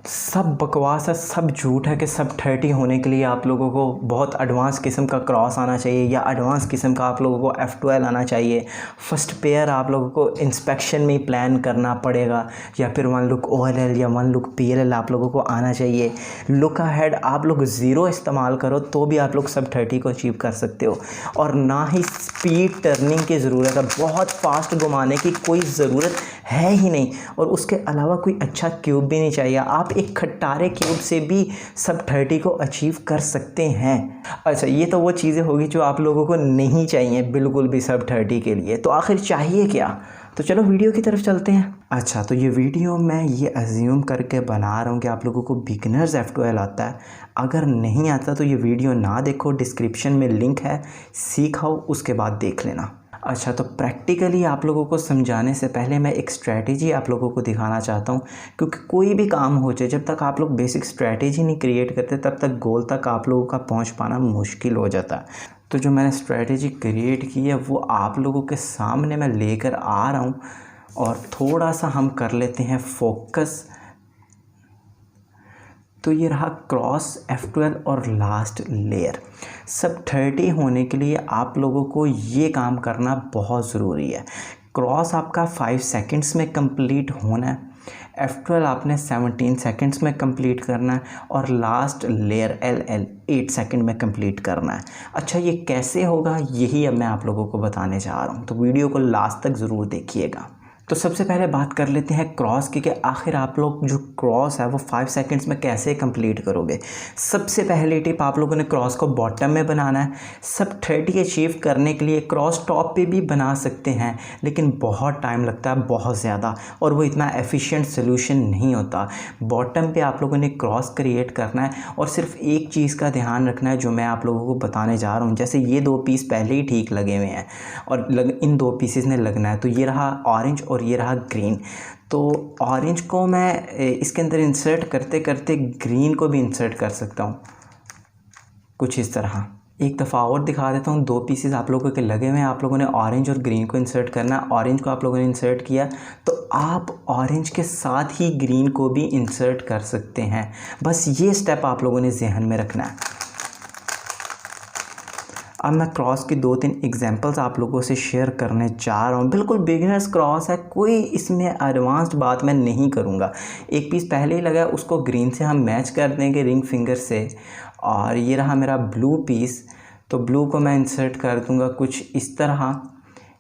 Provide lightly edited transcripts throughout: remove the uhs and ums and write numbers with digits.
सब बकवास है, सब झूठ है कि सब 30 होने के लिए आप लोगों को बहुत एडवांस किस्म का क्रॉस आना चाहिए या एडवांस किस्म का आप लोगों को F12 आना चाहिए। फर्स्ट पेयर आप लोगों को इंस्पेक्शन में ही प्लान करना पड़ेगा, या फिर 1 लुक OLL या 1 लुक PLL आप लोगों को आना चाहिए। लुक अहेड आप लोग 0 इस्तेमाल करो तो भी आप लोग सब 30 को अचीव कर सकते हो। और ना ही स्पीड टर्निंग की ज़रूरत है, बहुत फास्ट घुमाने की कोई ज़रूरत है ही नहीं। और उसके अलावा कोई अच्छा क्यूब भी नहीं चाहिए, आप एक खट्टारे क्यूब से भी सब 30 को अचीव कर सकते हैं। अच्छा, ये तो वो चीज़ें होगी जो आप लोगों को नहीं चाहिए बिल्कुल भी सब 30 के लिए। तो आखिर चाहिए क्या? तो चलो वीडियो की तरफ चलते हैं। अच्छा, तो ये वीडियो मैं ये अज्यूम करके बना रहा हूँ कि आप लोगों को बिगिनर्स F12 आता है। अगर नहीं आता तो ये वीडियो ना देखो, डिस्क्रिप्शन में लिंक है, सीखाओ, उसके बाद देख लेना। अच्छा, तो प्रैक्टिकली आप लोगों को समझाने से पहले मैं एक स्ट्रैटेजी आप लोगों को दिखाना चाहता हूँ, क्योंकि कोई भी काम हो जाए जब तक आप लोग बेसिक स्ट्रैटेजी नहीं क्रिएट करते तब तक गोल तक आप लोगों का पहुँच पाना मुश्किल हो जाता है। तो जो मैंने स्ट्रैटेजी क्रिएट की है वो आप लोगों के सामने मैं लेकर आ रहा हूँ, और थोड़ा सा हम कर लेते हैं फोकस। तो ये रहा क्रॉस F12 और लास्ट लेयर। सब 30 होने के लिए आप लोगों को ये काम करना बहुत ज़रूरी है। क्रॉस आपका 5 सेकंड्स में कंप्लीट होना है, F12 आपने 17 सेकंड्स में कंप्लीट करना है, और लास्ट लेयर LL 8 सेकंड में कंप्लीट करना है। अच्छा, ये कैसे होगा यही अब मैं आप लोगों को बताने जा रहा हूँ, तो वीडियो को लास्ट तक ज़रूर देखिएगा। तो सबसे पहले बात कर लेते हैं क्रॉस की, कि आखिर आप लोग जो क्रॉस है वो 5 सेकंड्स में कैसे कंप्लीट करोगे। सबसे पहली टिप, आप लोगों ने क्रॉस को बॉटम में बनाना है। सब 30 अचीव करने के लिए क्रॉस टॉप पे भी बना सकते हैं, लेकिन बहुत टाइम लगता है, बहुत ज़्यादा, और वो इतना एफिशिएंट सोल्यूशन नहीं होता। बॉटम पे आप लोगों ने क्रॉस क्रिएट करना है, और सिर्फ एक चीज़ का ध्यान रखना है जो मैं आप लोगों को बताने जा रहा हूँ। जैसे ये 2 पीस पहले ही ठीक लगे हुए हैं और इन 2 पीसेस ने लगना है। तो ये रहा ऑरेंज और ये रहा ग्रीन। तो ऑरेंज को मैं इसके अंदर इंसर्ट करते करते ग्रीन को भी इंसर्ट कर सकता हूँ, कुछ इस तरह। एक दफ़ा और दिखा देता हूँ। 2 पीसेस आप लोगों के लगे हुए हैं, आप लोगों ने ऑरेंज और ग्रीन को इंसर्ट करना है। ऑरेंज को आप लोगों ने इंसर्ट किया तो आप ऑरेंज के साथ ही ग्रीन को भी इंसर्ट कर सकते हैं। बस ये स्टेप आप लोगों ने जहन में रखना है। अब मैं क्रॉस की 2-3 एग्जांपल्स आप लोगों से शेयर करने जा रहा हूँ। बिल्कुल बिगिनर्स क्रॉस है, कोई इसमें एडवांस्ड बात मैं नहीं करूँगा। एक पीस पहले ही लगा है, उसको ग्रीन से हम मैच कर देंगे रिंग फिंगर से। और ये रहा मेरा ब्लू पीस, तो ब्लू को मैं इंसर्ट कर दूँगा कुछ इस तरह।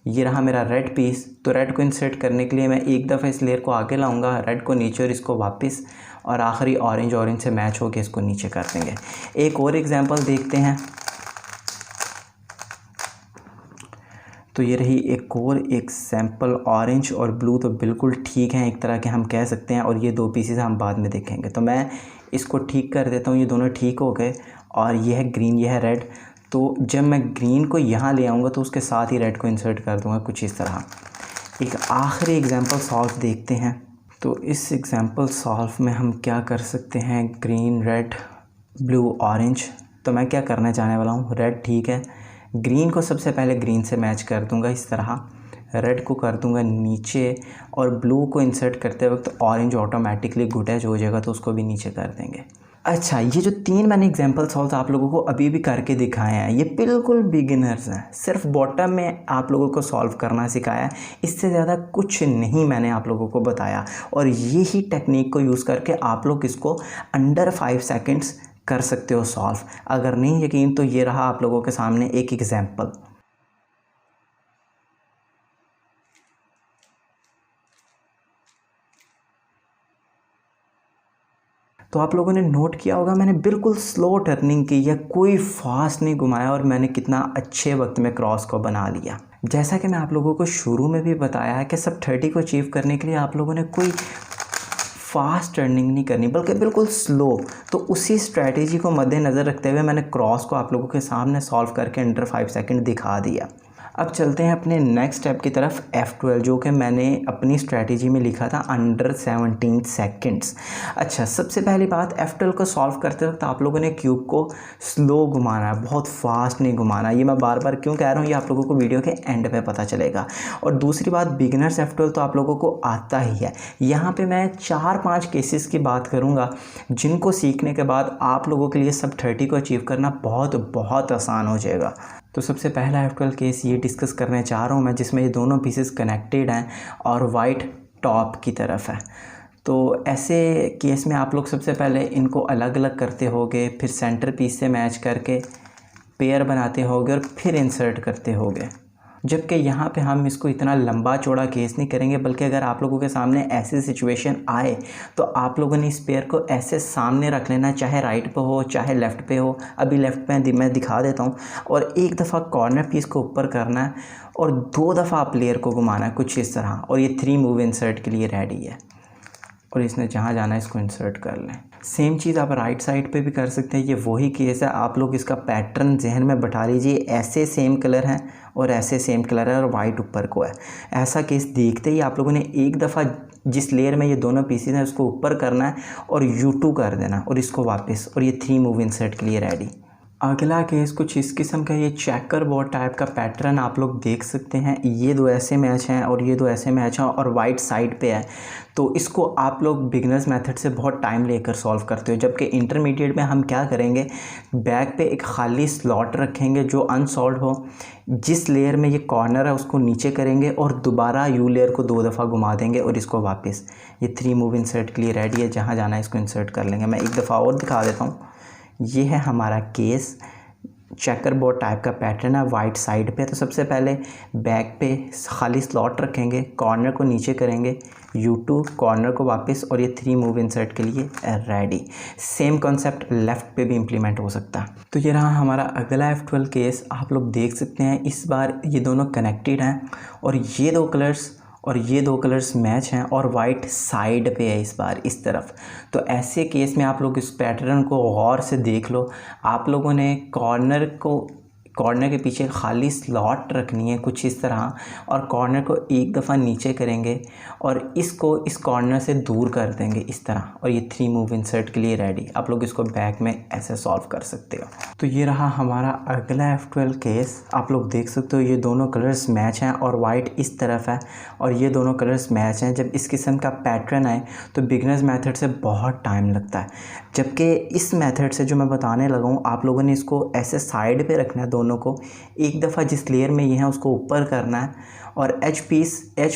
ये रहा मेरा रेड पीस, तो रेड को इंसर्ट करने के लिए मैं एक दफ़ा इस लेयर को आगे लाऊंगा, रेड को नीचे और इसको वापस, और आखिरी ऑरेंज से मैच होकर इसको नीचे कर देंगे। एक और एग्जाम्पल देखते हैं। तो ये रही एक और एग्जाम्पल। ऑरेंज और ब्लू तो बिल्कुल ठीक हैं, एक तरह के हम कह सकते हैं, और ये 2 पीसेस हम बाद में देखेंगे। तो मैं इसको ठीक कर देता हूँ, ये दोनों ठीक हो गए। और ये है ग्रीन, ये है रेड। तो जब मैं ग्रीन को यहाँ ले आऊँगा तो उसके साथ ही रेड को इंसर्ट कर दूँगा कुछ इस तरह। एक आखिरी एग्जाम्पल सॉल्व देखते हैं। तो इस एग्जाम्पल सॉल्व में हम क्या कर सकते हैं, ग्रीन, रेड, ब्लू, ऑरेंज। तो मैं क्या करने जाने वाला हूँ, रेड ठीक है, ग्रीन को सबसे पहले ग्रीन से मैच कर दूंगा इस तरह, रेड को कर दूंगा नीचे, और ब्लू को इंसर्ट करते वक्त ऑरेंज ऑटोमेटिकली गुटैच हो जाएगा तो उसको भी नीचे कर देंगे। अच्छा, ये जो 3 मैंने एग्जांपल सॉल्व आप लोगों को अभी भी करके दिखाए हैं, ये बिल्कुल बिगिनर्स हैं। सिर्फ बॉटम में आप लोगों को सॉल्व करना सिखाया है, इससे ज़्यादा कुछ नहीं मैंने आप लोगों को बताया। और यही टेक्निक को यूज़ करके आप लोग इसको अंडर 5 सेकेंड्स कर सकते हो सॉल्व। अगर नहीं यकीन तो ये रहा आप लोगों के सामने एक एग्जाम्पल। तो आप लोगों ने नोट किया होगा मैंने बिल्कुल स्लो टर्निंग की या कोई फास्ट नहीं घुमाया, और मैंने कितना अच्छे वक्त में क्रॉस को बना लिया। जैसा कि मैं आप लोगों को शुरू में भी बताया है कि सब 30 को अचीव करने के लिए आप लोगों ने कोई फास्ट टर्निंग नहीं करनी, बल्कि बिल्कुल स्लो। तो उसी स्ट्रैटेजी को मद्देनज़र रखते हुए मैंने क्रॉस को आप लोगों के सामने सॉल्व करके अंडर 5 सेकंड दिखा दिया। अब चलते हैं अपने नेक्स्ट स्टेप की तरफ, F12, जो कि मैंने अपनी स्ट्रैटेजी में लिखा था अंडर 17 सेकंड्स। अच्छा, सबसे पहली बात, F12 को सॉल्व करते वक्त आप लोगों ने क्यूब को स्लो घुमाना है, बहुत फास्ट नहीं घुमाना। ये मैं बार बार क्यों कह रहा हूँ, ये आप लोगों को वीडियो के एंड पे पता चलेगा। और दूसरी बात, बिगिनर्स F12 तो आप लोगों को आता ही है। यहाँ पे मैं 4-5 केसेस की बात करूँगा जिनको सीखने के बाद आप लोगों के लिए सब 30 को अचीव करना बहुत बहुत आसान हो जाएगा। तो सबसे पहला F12 केस ये डिस्कस करने चाह रहा हूँ मैं, जिसमें ये दोनों पीसेस कनेक्टेड हैं और वाइट टॉप की तरफ है। तो ऐसे केस में आप लोग सबसे पहले इनको अलग अलग करते होगे, फिर सेंटर पीस से मैच करके पेयर बनाते होगे और फिर इंसर्ट करते होगे। जबकि यहाँ पे हम इसको इतना लंबा चौड़ा केस नहीं करेंगे, बल्कि अगर आप लोगों के सामने ऐसी सिचुएशन आए तो आप लोगों ने इस पेयर को ऐसे सामने रख लेना, चाहे राइट पे हो चाहे लेफ़्ट पे हो। अभी लेफ़्ट पे मैं दिखा देता हूँ। और एक दफ़ा कॉर्नर पीस को ऊपर करना है और 2 दफ़ा प्लेयर को घुमाना है कुछ इस तरह, और ये 3 मूव इंसर्ट के लिए रेडी है। और इसने जहाँ जाना है इसको इंसर्ट कर लें। सेम चीज़ आप राइट साइड पे भी कर सकते हैं, ये वही केस है। आप लोग इसका पैटर्न जहन में बैठा लीजिए, ऐसे सेम कलर हैं और ऐसे सेम कलर है और वाइट ऊपर को है। ऐसा केस देखते ही आप लोगों ने एक दफ़ा जिस लेयर में ये दोनों पीसेस हैं उसको ऊपर करना है और U2 कर देना और इसको वापस, और ये 3 मूव इंसर्ट के लिए रेडी। अगला केस कुछ इस किस्म का, ये चेकर बोर्ड टाइप का पैटर्न आप लोग देख सकते हैं। ये 2 ऐसे मैच हैं और ये 2 ऐसे मैच हैं और वाइट साइड पे है। तो इसको आप लोग बिगनर्स मेथड से बहुत टाइम लेकर सॉल्व करते हो, जबकि इंटरमीडिएट में हम क्या करेंगे, बैक पे एक खाली स्लॉट रखेंगे जो अनसॉल्व हो। जिस लेयर में ये कॉर्नर है उसको नीचे करेंगे और दोबारा यू लेयर को 2 दफ़ा घुमा देंगे और इसको वापस। ये 3 मूव इंसर्ट के लिए रेडी है, जहाँ जाना है इसको इंसर्ट कर लेंगे। मैं एक दफ़ा और दिखा देता हूँ। ये है हमारा केस, चेकर बोर्ड टाइप का पैटर्न है वाइट साइड पे। तो सबसे पहले बैक पे खाली स्लॉट रखेंगे, कॉर्नर को नीचे करेंगे, U2, कॉर्नर को वापस, और ये 3 मूव इंसर्ट के लिए रेडी। सेम कॉन्सेप्ट लेफ़्ट पे भी इम्प्लीमेंट हो सकता है। तो ये रहा हमारा अगला F12 केस। आप लोग देख सकते हैं इस बार ये दोनों कनेक्टेड हैं और ये 2 कलर्स और ये 2 कलर्स मैच हैं और वाइट साइड पे है इस बार इस तरफ। तो ऐसे केस में आप लोग इस पैटर्न को गौर से देख लो। आप लोगों ने कॉर्नर के पीछे खाली स्लॉट रखनी है कुछ इस तरह, और कॉर्नर को एक दफ़ा नीचे करेंगे और इसको इस कॉर्नर से दूर कर देंगे इस तरह, और ये 3 मूव इंसर्ट के लिए रेडी। आप लोग इसको बैक में ऐसे सॉल्व कर सकते हो। तो ये रहा हमारा अगला F12 केस। आप लोग देख सकते हो ये दोनों कलर्स मैच हैं और वाइट इस तरफ है और ये दोनों कलर्स मैच हैं। जब इस किस्म का पैटर्न आए तो बिगनर्स मेथड से बहुत टाइम लगता है, जबकि इस मेथड से जो मैं बताने लगा हूँ आप लोगों ने इसको ऐसे साइड पे रखना है दोनों को। एक दफ़ा जिस लेयर में ये है उसको ऊपर करना है और एच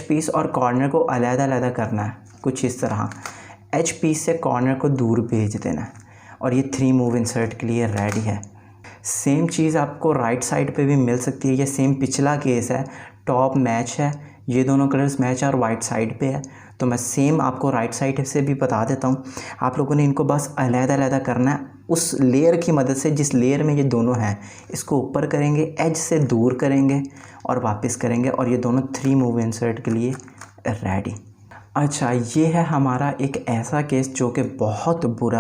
पीस और कॉर्नर को अलग-अलग करना है कुछ इस तरह। एच पीस से कॉर्नर को दूर भेज देना है और ये 3 मूव इंसर्ट के लिए रेडी है। सेम चीज़ आपको राइट साइड पे भी मिल सकती है। ये सेम पिछला केस है, टॉप मैच है, ये दोनों कलर्स मैच है और वाइट साइड पे है। तो मैं सेम आपको राइट साइड से भी बता देता हूँ। आप लोगों ने इनको बस अलग-अलग करना है उस लेयर की मदद से जिस लेयर में ये दोनों हैं। इसको ऊपर करेंगे, एज से दूर करेंगे और वापस करेंगे, और ये दोनों 3 मूव इंसर्ट के लिए रेडी। अच्छा, ये है हमारा एक ऐसा केस जो कि बहुत बुरा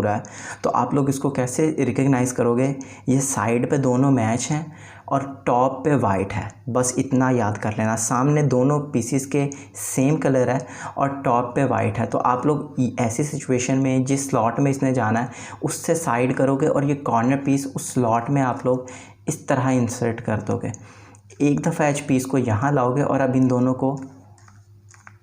है। तो आप लोग इसको कैसे रिकग्नाइज़ करोगे, ये साइड पे दोनों मैच हैं और टॉप पे वाइट है, बस इतना याद कर लेना। सामने दोनों पीसीस के सेम कलर है और टॉप पे वाइट है। तो आप लोग ऐसी सिचुएशन में जिस स्लॉट में इसने जाना है उससे साइड करोगे और ये कॉर्नर पीस उस स्लॉट में आप लोग इस तरह इंसर्ट कर दोगे। एक दफ़ा एच पीस को यहाँ लाओगे और अब इन दोनों को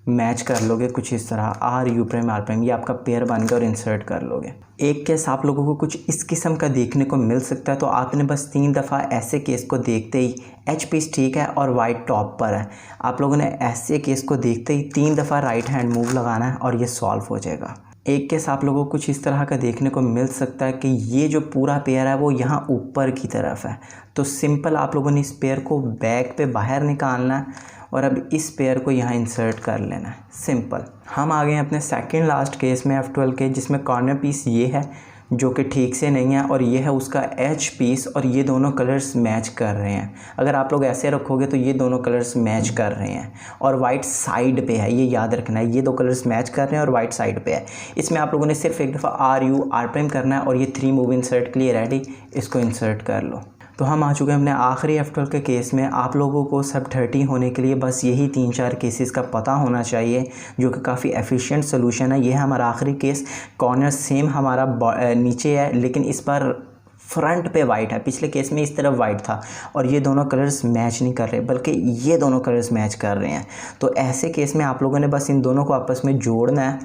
मैच कर लोगे कुछ इस तरह, R' ये आपका पेयर बन गया और इंसर्ट कर लोगे। एक केस आप लोगों को कुछ इस किस्म का देखने को मिल सकता है। तो आपने बस 3 दफ़ा ऐसे केस को देखते ही, एच पीस ठीक है और वाइट टॉप पर है, आप लोगों ने ऐसे केस को देखते ही 3 दफ़ा राइट हैंड मूव लगाना है और ये सॉल्व हो जाएगा। एक केस आप लोगों को कुछ इस तरह का देखने को मिल सकता है कि ये जो पूरा पेयर है वो यहाँ ऊपर की तरफ है। तो सिंपल आप लोगों ने इस पेयर को बैक पे बाहर निकालना है और अब इस पेयर को यहाँ इंसर्ट कर लेना है, सिंपल। हम आ गए हैं अपने सेकंड लास्ट केस में F12 के, जिसमें कॉर्नर पीस ये है जो कि ठीक से नहीं है और ये है उसका एच पीस, और ये दोनों कलर्स मैच कर रहे हैं। अगर आप लोग ऐसे रखोगे तो ये दोनों कलर्स मैच कर रहे हैं और वाइट साइड पे है, ये याद रखना है। ये 2 कलर्स मैच कर रहे हैं और वाइट साइड पे है। इसमें आप लोगों ने सिर्फ एक दफ़ा R' करना है और ये 3 मूव इंसर्ट के लिए रेडी, इसको इंसर्ट कर लो। तो हम आ चुके हैं अपने आखिरी F12 के केस में। आप लोगों को सब 30 होने के लिए बस यही 3-4 केसेस का पता होना चाहिए, जो कि काफ़ी एफिशिएंट सोल्यूशन है। ये है हमारा आखिरी केस। कॉर्नर सेम हमारा नीचे है, लेकिन इस बार फ्रंट पे वाइट है। पिछले केस में इस तरफ वाइट था और ये दोनों कलर्स मैच नहीं कर रहे, बल्कि ये दोनों कलर्स मैच कर रहे हैं। तो ऐसे केस में आप लोगों ने बस इन दोनों को आपस में जोड़ना है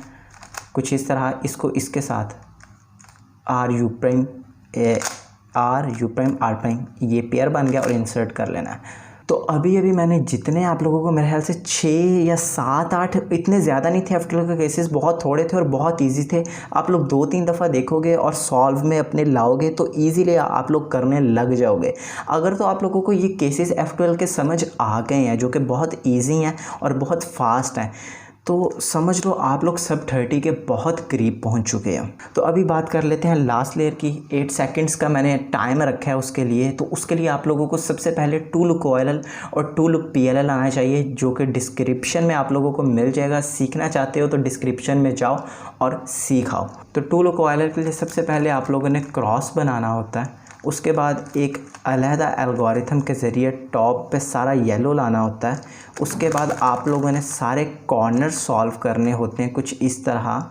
कुछ इस तरह। इसको इसके साथ आर यू प्राइम ये पेयर बन गया और इंसर्ट कर लेना है। तो अभी मैंने जितने आप लोगों को मेरे ख्याल से 6 या 7-8, इतने ज़्यादा नहीं थे F12 के केसेस, बहुत थोड़े थे और बहुत इजी थे। आप लोग 2-3 दफ़ा देखोगे और सॉल्व में अपने लाओगे तो ईज़िली आप लोग करने लग जाओगे। अगर तो आप लोगों को ये केसेस F12 के समझ आ गए हैं, जो कि बहुत ईजी हैं और बहुत फास्ट हैं, तो समझ लो आप लोग सब 30 के बहुत करीब पहुंच चुके हैं। तो अभी बात कर लेते हैं लास्ट लेयर की। 8 सेकंड्स का मैंने टाइम रखा है उसके लिए। तो उसके लिए आप लोगों को सबसे पहले टू लुक OLL और टू लुक PLL आना चाहिए, जो कि डिस्क्रिप्शन में आप लोगों को मिल जाएगा। सीखना चाहते हो तो डिस्क्रिप्शन में जाओ और सीखाओ। तो टू लुक OLL के लिए सबसे पहले आप लोगों ने क्रॉस बनाना होता है। उसके बाद एक अलहदा एल्गोरिथम के ज़रिए टॉप पे सारा येलो लाना होता है। उसके बाद आप लोगों ने सारे कॉर्नर सॉल्व करने होते हैं कुछ इस तरह,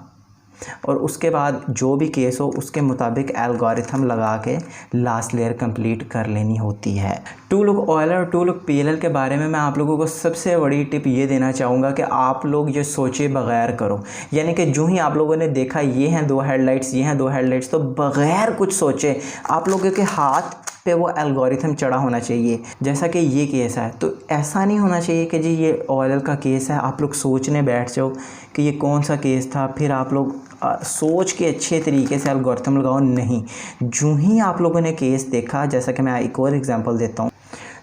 और उसके बाद जो भी केस हो उसके मुताबिक एल्गोरिथम लगा के लास्ट लेयर कंप्लीट कर लेनी होती है। टू लुक OLL और टू लुक PLL के बारे में मैं आप लोगों को सबसे बड़ी टिप ये देना चाहूँगा कि आप लोग ये सोचे बगैर करो। यानी कि जो ही आप लोगों ने देखा ये हैं 2 हेडलाइट्स, ये हैं 2 हेडलाइट्स, तो बगैर कुछ सोचे आप लोगों के हाथ पे वो एल्गोरिथम चढ़ा होना चाहिए। जैसा कि ये केस है, तो ऐसा नहीं होना चाहिए कि जी ये OLL का केस है, आप लोग सोचने बैठ जाओ कि ये कौन सा केस था, फिर आप लोग सोच के अच्छे तरीके से एल्गोरिथम लगाओ। नहीं, जो ही आप लोगों ने केस देखा, जैसा कि मैं एक और एग्जांपल देता हूँ,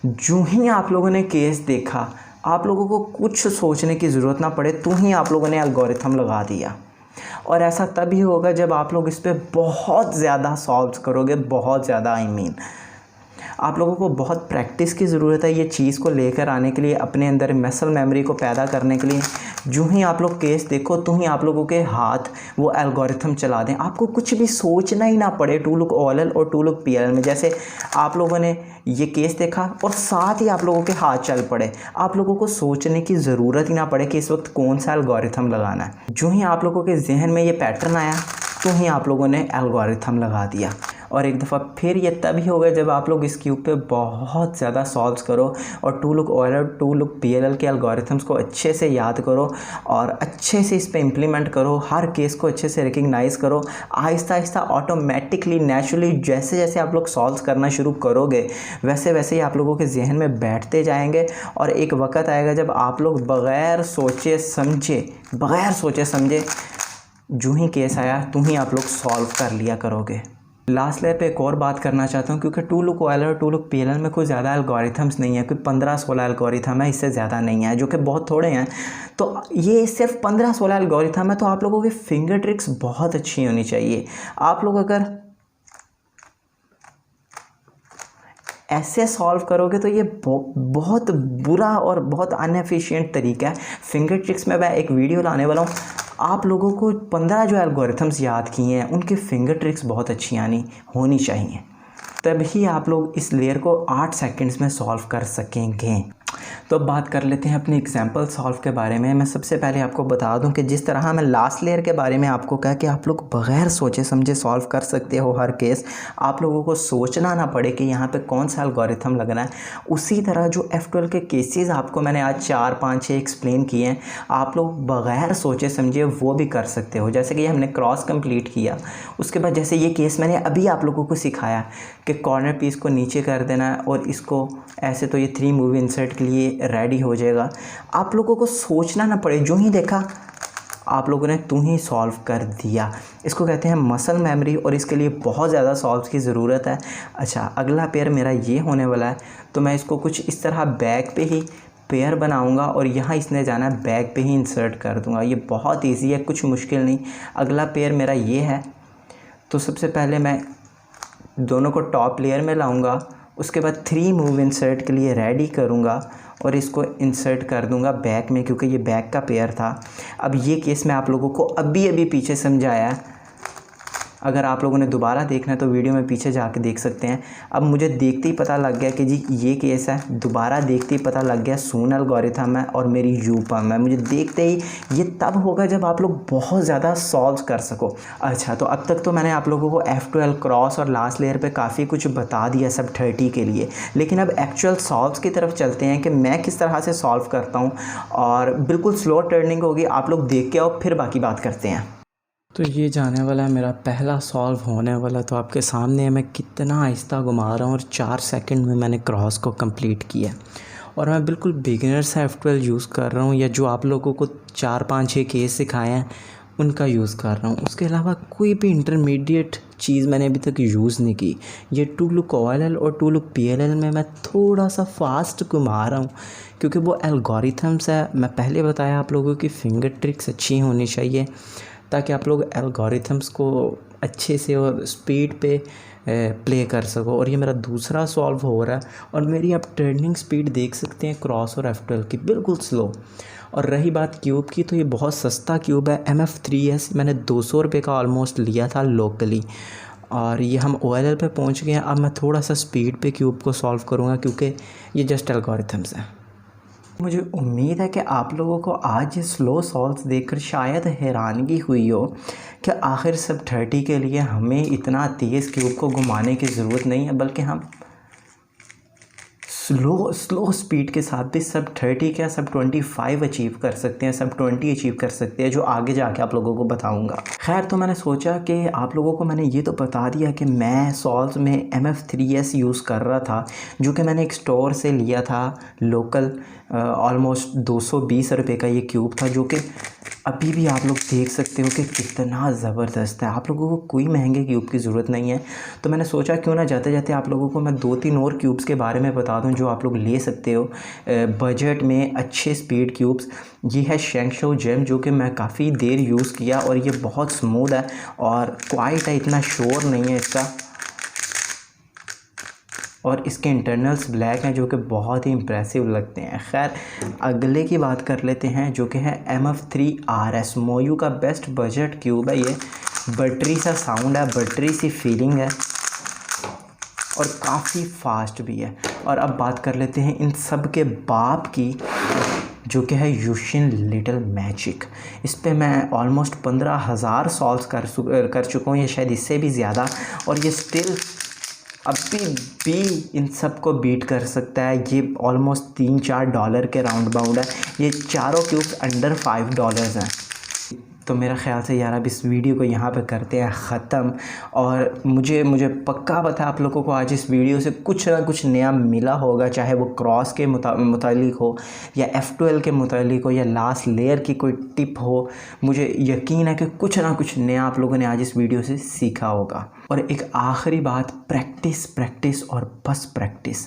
जो ही आप लोगों ने केस देखा, आप लोगों को कुछ सोचने की ज़रूरत ना पड़े, तो ही आप लोगों ने एल्गोरिथम लगा दिया। और ऐसा तभी होगा जब आप लोग इस पर बहुत ज़्यादा सॉल्व करोगे, बहुत ज़्यादा आप लोगों को बहुत प्रैक्टिस की ज़रूरत है ये चीज़ को लेकर आने के लिए, अपने अंदर मसल मेमोरी को पैदा करने के लिए। जो ही आप लोग केस देखो तो ही आप लोगों के हाथ वो एल्गोरिथम चला दें, आपको कुछ भी सोचना ही ना पड़े टू लुक OLL और टू लुक PLL में। जैसे आप लोगों ने ये केस देखा और साथ ही आप लोगों के हाथ चल पड़े, आप लोगों को सोचने की ज़रूरत ही ना पड़े कि इस वक्त कौन सा एल्गोरिथम लगाना है। जो ही आप लोगों के जहन में ये पैटर्न आया तो ही आप लोगों ने एल्गोरिथम लगा दिया। और एक दफ़ा फिर ये तभी होगा जब आप लोग इस क्यूब पे बहुत ज़्यादा सॉल्व करो और two look OLL two look PLL के एल्गोरिथम्स को अच्छे से याद करो और अच्छे से इस पे इम्प्लीमेंट करो, हर केस को अच्छे से रिकग्नाइज़ करो। आहिस्ता आहिस्ता ऑटोमेटिकली नेचुरली जैसे जैसे आप लोग सॉल्व करना शुरू करोगे, वैसे वैसे ही आप लोगों के जहन में बैठते जाएंगे। और एक वक्त आएगा जब आप लोग बग़ैर सोचे समझे जो ही केस आया तो ही आप लोग सॉल्व कर लिया करोगे। लास्ट लेयर पे एक और बात करना चाहता हूँ, क्योंकि टू लुक OLL और टू लुक PLL में कोई ज़्यादा एल्गोरिथम्स नहीं है, कोई 15-16 एल्गोरिथम है, इससे ज़्यादा नहीं है, जो कि बहुत थोड़े हैं। तो ये सिर्फ 15-16 एल्गोरिथम है, तो आप लोगों की फिंगर ट्रिक्स बहुत अच्छी होनी चाहिए। आप लोग अगर ऐसे सॉल्व करोगे तो ये बहुत बुरा और बहुत अनएफिशिएंट तरीका है। फिंगर ट्रिक्स में मैं एक वीडियो लाने वाला हूँ। आप लोगों को 15 जो एल्गोरिथम्स याद किए हैं उनकी फिंगर ट्रिक्स बहुत अच्छी होनी चाहिए, तभी आप लोग इस लेयर को 8 सेकंड्स में सॉल्व कर सकेंगे। तो अब बात कर लेते हैं अपने एग्जाम्पल सॉल्व के बारे में। मैं सबसे पहले आपको बता दूं कि जिस तरह मैं लास्ट लेयर के बारे में आपको कहा कि आप लोग बग़ैर सोचे समझे सॉल्व कर सकते हो हर केस, आप लोगों को सोचना ना पड़े कि यहाँ पे कौन सा एल्गोरिथम लगना है, उसी तरह जो F12 के केसेस आपको मैंने आज 4, 5, 6 एक्सप्लेन किए हैं, आप लोग बग़ैर सोचे समझे वो भी कर सकते हो। जैसे कि हमने क्रॉस कंप्लीट किया, उसके बाद जैसे ये केस मैंने अभी आप लोगों को सिखाया कि कॉर्नर पीस को नीचे कर देना है और इसको ऐसे, तो ये 3 मूव इंसर्ट के लिए रेडी हो जाएगा। आप लोगों को सोचना ना पड़े, जो ही देखा आप लोगों ने तू ही सॉल्व कर दिया। इसको कहते हैं मसल मेमोरी और इसके लिए बहुत ज़्यादा सॉल्व की ज़रूरत है। अच्छा, अगला पेयर मेरा ये होने वाला है, तो मैं इसको कुछ इस तरह बैक पे ही पेयर बनाऊंगा और यहाँ इसने जाना है बैक पे ही इंसर्ट कर दूंगा। ये बहुत इजी है, कुछ मुश्किल नहीं। अगला पेयर मेरा ये है, तो सबसे पहले मैं दोनों को टॉप लेयर में लाऊंगा, उसके बाद 3 मूव इंसर्ट के लिए रेडी करूंगा और इसको इंसर्ट कर दूंगा बैक में, क्योंकि ये बैक का पेयर था। अब ये केस मैं आप लोगों को अभी पीछे समझाया है, अगर आप लोगों ने दोबारा देखना है तो वीडियो में पीछे जाके देख सकते हैं। अब मुझे देखते ही पता लग गया कि जी ये केस है, दोबारा देखते ही पता लग गया सून एल्गोरिथम है और मेरी यूपम है। मुझे देखते ही ये तब होगा जब आप लोग बहुत ज़्यादा सॉल्व कर सको। अच्छा, तो अब तक तो मैंने आप लोगों को F12 क्रॉस और लास्ट लेयर पे काफ़ी कुछ बता दिया सब 30 के लिए, लेकिन अब एक्चुअल सॉल्व्स की तरफ चलते हैं कि मैं किस तरह से सॉल्व करता हूँ। और बिल्कुल स्लो टर्निंग होगी, आप लोग देख के आओ फिर बाकी बात करते हैं। तो ये जाने वाला है मेरा पहला सॉल्व होने वाला, तो आपके सामने है मैं कितना आहिस्ता घुमा रहा हूँ और 4 सेकंड में मैंने क्रॉस को कंप्लीट किया। और मैं बिल्कुल बिगिनर से F12 यूज़ कर रहा हूँ, या जो आप लोगों को 4 5 6 केस सिखाए हैं उनका यूज़ कर रहा हूँ। उसके अलावा कोई भी इंटरमीडिएट चीज़ मैंने अभी तक यूज़ नहीं की। ये टू लुक OLL और टू लुक PLL में मैं थोड़ा सा फास्ट घुमा रहा हूँ क्योंकि वो एल्गोरिथम्स है। मैं पहले बताया आप लोगों की फिंगर ट्रिक्स अच्छी होनी चाहिए ताकि आप लोग एल्गोरिथम्स को अच्छे से और स्पीड पे प्ले कर सको। और ये मेरा दूसरा सॉल्व हो रहा है और मेरी आप टर्निंग स्पीड देख सकते हैं क्रॉस और F12 की, बिल्कुल स्लो। और रही बात क्यूब की, तो ये बहुत सस्ता क्यूब है MF3S। मैंने 200 रुपये का ऑलमोस्ट लिया था लोकली, और ये हम OLL पे पहुंच गए हैं। अब मैं थोड़ा सा स्पीड पे क्यूब को सॉल्व करूँगा क्योंकि ये जस्ट एल्गोरिथम्स हैं। मुझे उम्मीद है कि आप लोगों को आज ये स्लो सॉल्व्स देखकर शायद हैरानगी हुई हो कि आखिर सब 30 के लिए हमें इतना तेज़ क्यूब को घुमाने की ज़रूरत नहीं है, बल्कि हम स्लो स्पीड के साथ भी सब 30 क्या सब 25 अचीव कर सकते हैं, सब 20 अचीव कर सकते हैं, जो आगे जाके आप लोगों को बताऊंगा। खैर, तो मैंने सोचा कि आप लोगों को मैंने ये तो बता दिया कि मैं सॉल्व्स में MF3S यूज़ कर रहा था, जो कि मैंने एक स्टोर से लिया था लोकल। ऑलमोस्ट 220 रुपये का ये क्यूब था, जो कि अभी भी आप लोग देख सकते हो कि कितना ज़बरदस्त है। आप लोगों को कोई महंगे क्यूब की ज़रूरत नहीं है। तो मैंने सोचा क्यों ना जाते जाते आप लोगों को मैं 2-3 और क्यूब्स के बारे में बता दूं जो आप लोग ले सकते हो बजट में, अच्छे स्पीड क्यूब्स। ये है शेंगशो जेम, जो कि मैं काफ़ी देर यूज़ किया और ये बहुत स्मूथ है और क्वाइट है, इतना शोर नहीं है इसका। और इसके इंटरनल्स ब्लैक हैं जो कि बहुत ही इम्प्रेसिव लगते हैं। खैर, अगले की बात कर लेते हैं जो कि है MF3RS। मोयू का बेस्ट बजट क्यूब है ये। बटरी सा साउंड है, बटरी सी फीलिंग है और काफ़ी फास्ट भी है। और अब बात कर लेते हैं इन सब के बाप की, जो कि है यूशिन लिटिल मैजिक। इस पे मैं ऑलमोस्ट 15,000 सॉल्व कर चुका हूँ, ये शायद इससे भी ज़्यादा। और ये स्टिल अभी भी इन सब को बीट कर सकता है। ये ऑलमोस्ट $3-4 के राउंड बाउंड है। ये चारों क्यूब्स अंडर $5 हैं। तो मेरा ख्याल से यार अब इस वीडियो को यहाँ पे करते हैं ख़त्म। और मुझे पक्का पता है आप लोगों को आज इस वीडियो से कुछ ना कुछ नया मिला होगा, चाहे वो क्रॉस के मुतालिक हो या F12 के मुतालिक हो या लास्ट लेयर की कोई टिप हो। मुझे यकीन है कि कुछ ना कुछ नया आप लोगों ने आज इस वीडियो से सीखा होगा। और एक आखिरी बात, प्रैक्टिस और बस प्रैक्टिस।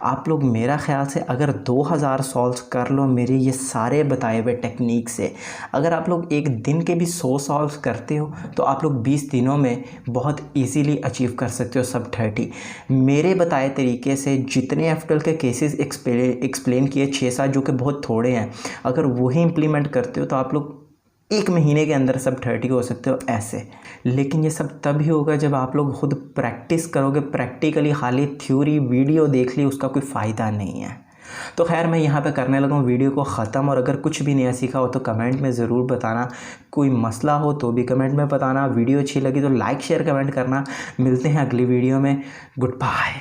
आप लोग मेरा ख्याल से अगर 2000 सॉल्व कर लो मेरे ये सारे बताए हुए टेक्निक से, अगर आप लोग एक दिन के भी 100 सॉल्व करते हो तो आप लोग 20 दिनों में बहुत इजीली अचीव कर सकते हो सब 30। मेरे बताए तरीके से जितने F12 के केसेस एक्सप्लेन किए 6-7, जो कि बहुत थोड़े हैं, अगर वही इम्प्लीमेंट करते हो तो आप लोग 1 महीने के अंदर सब 30 हो सकते हो ऐसे। लेकिन ये सब तभी होगा जब आप लोग खुद प्रैक्टिस करोगे। प्रैक्टिकली खाली थ्योरी वीडियो देख ली उसका कोई फ़ायदा नहीं है। तो खैर, मैं यहाँ पे करने लगा हूँ वीडियो को ख़त्म। और अगर कुछ भी नया सीखा हो तो कमेंट में ज़रूर बताना, कोई मसला हो तो भी कमेंट में बताना। वीडियो अच्छी लगी तो लाइक शेयर कमेंट करना। मिलते हैं अगली वीडियो में। Good bye.